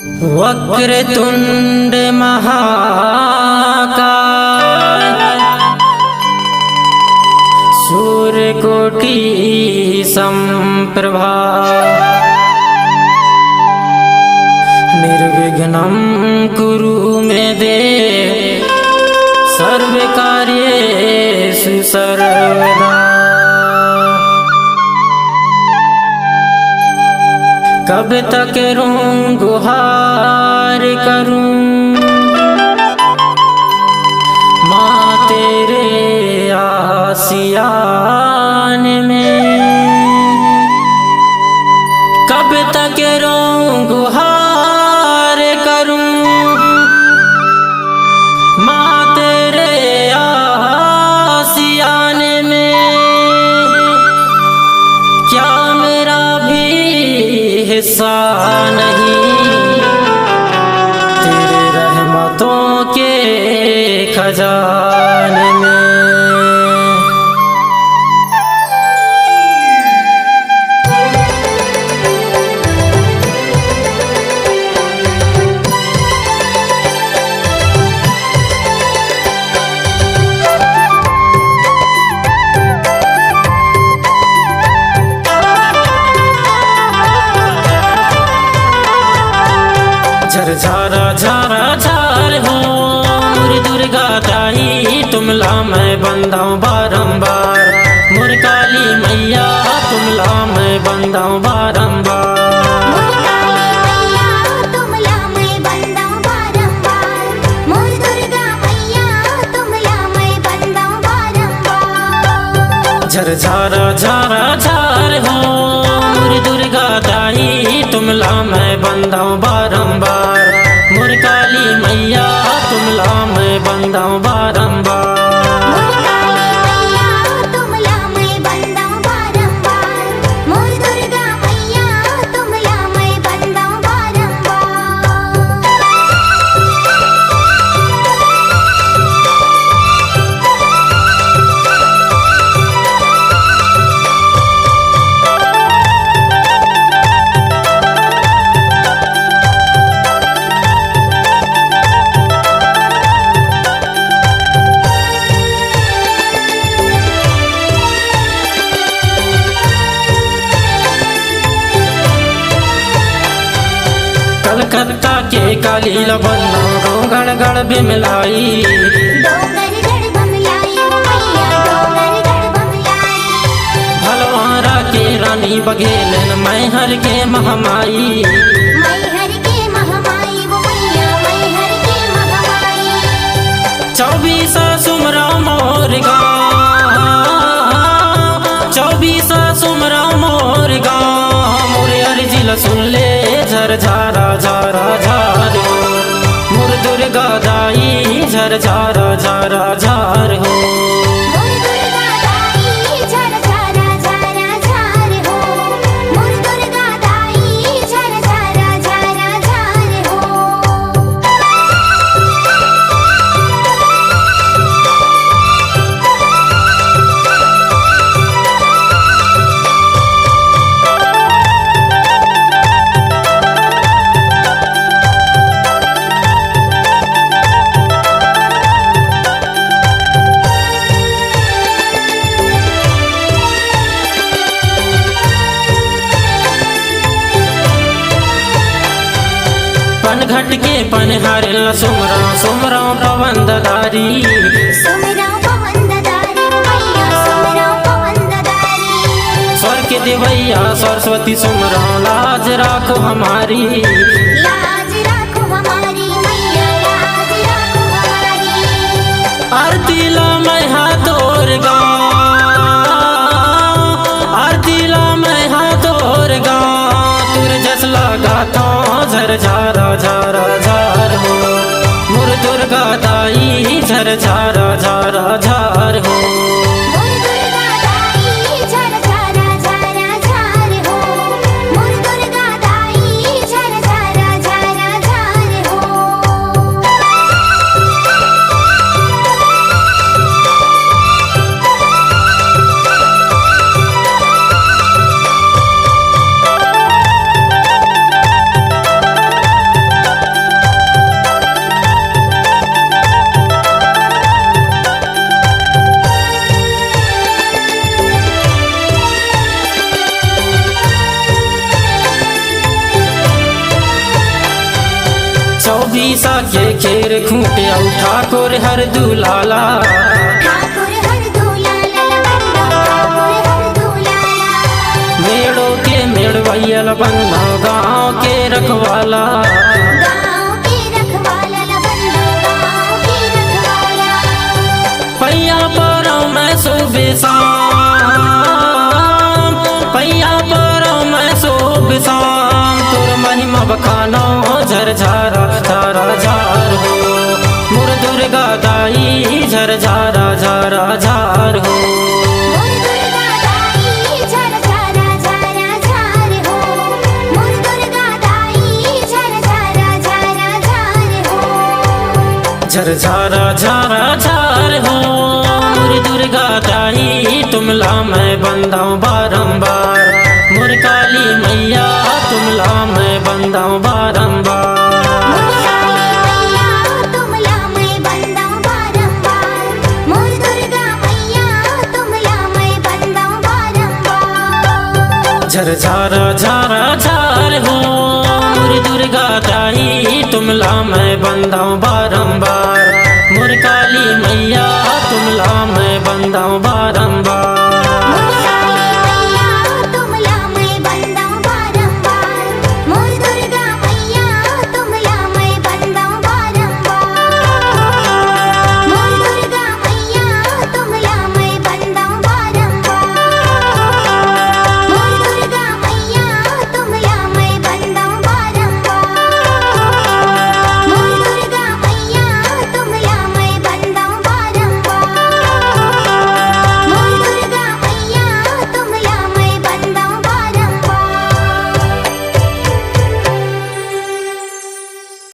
वक्रतुंड महाकाय सूर्यकोटि समप्रभा निर्विघ्नं कुरु मे देव सर्वकार्येषु सर्वदा। कब तक रूं गुहार करूं माँ तेरे आसियान में। कब तक रूं गुहार करूं माँ तेरे आसियान में। क्या मेरा भी हिस्सा नहीं तेरे रहमतों के खजाने में। झरझारा झारा झार हो मोरी दुर्गा दाई तुमला मैं बंदाऊं बारंबार। मोर काली मैया तुमला मैं बंदाऊं बारंबार। झरझारा झारा झार हो मोरी दुर्गा दाई तुमला मैं बंदाऊं बारंबार। मोर काली मैया तुमला मैं बंदाऊं बारंबार। कलकत्ता के काली लबन्ना गढ़ गढ़ बिमलाई। भलवारा के रानी बघेलन मैहर के महामाई। चौबीसा सुमरा मोर गाँव 24 सुमरा मोर गाँव। मोरे अर्जी सुन ले झरझारा झारा झार हो मोर दुर्गा दाई झरझारा झारा झार हो। घट के पनहार सुमरा सुमरा प्रबंधदारी। स्वर के देवैया सरस्वती सुमरा लाज राखो हमारी। आरती ला मैं हाथोर गाँव आरती ला मैं हाथोर गाँव। तुर जसला गाता झरझारा झारा झार हो मोर दुर्गा दाई झरझारा झारा झार हो। बीसा के खेर खूटे ठाकुर हर दुलाला मेड़ो के मेड़वैयल बन्ना गाँव के रखवाला पैया पर मैं सुबिसाम पैया पर मैं सुबिसाम तोर महिमा बखानो झरझारा झारा झार हो मोर दुर्गा दाई झरझारा झारा झार हो झरझारा झारा झार हो मोर दुर्गा दाई तुमला मैं बंदाऊं बारंबार मोर काली मैया तुमला मैं बंदाऊं बारंबार झरझारा झारा झार हो मोर दुर्गा दाई तुमला मैं बंदाऊं बारंबार मोर काली मैया तुमला मैं बंदाऊं बारंबार।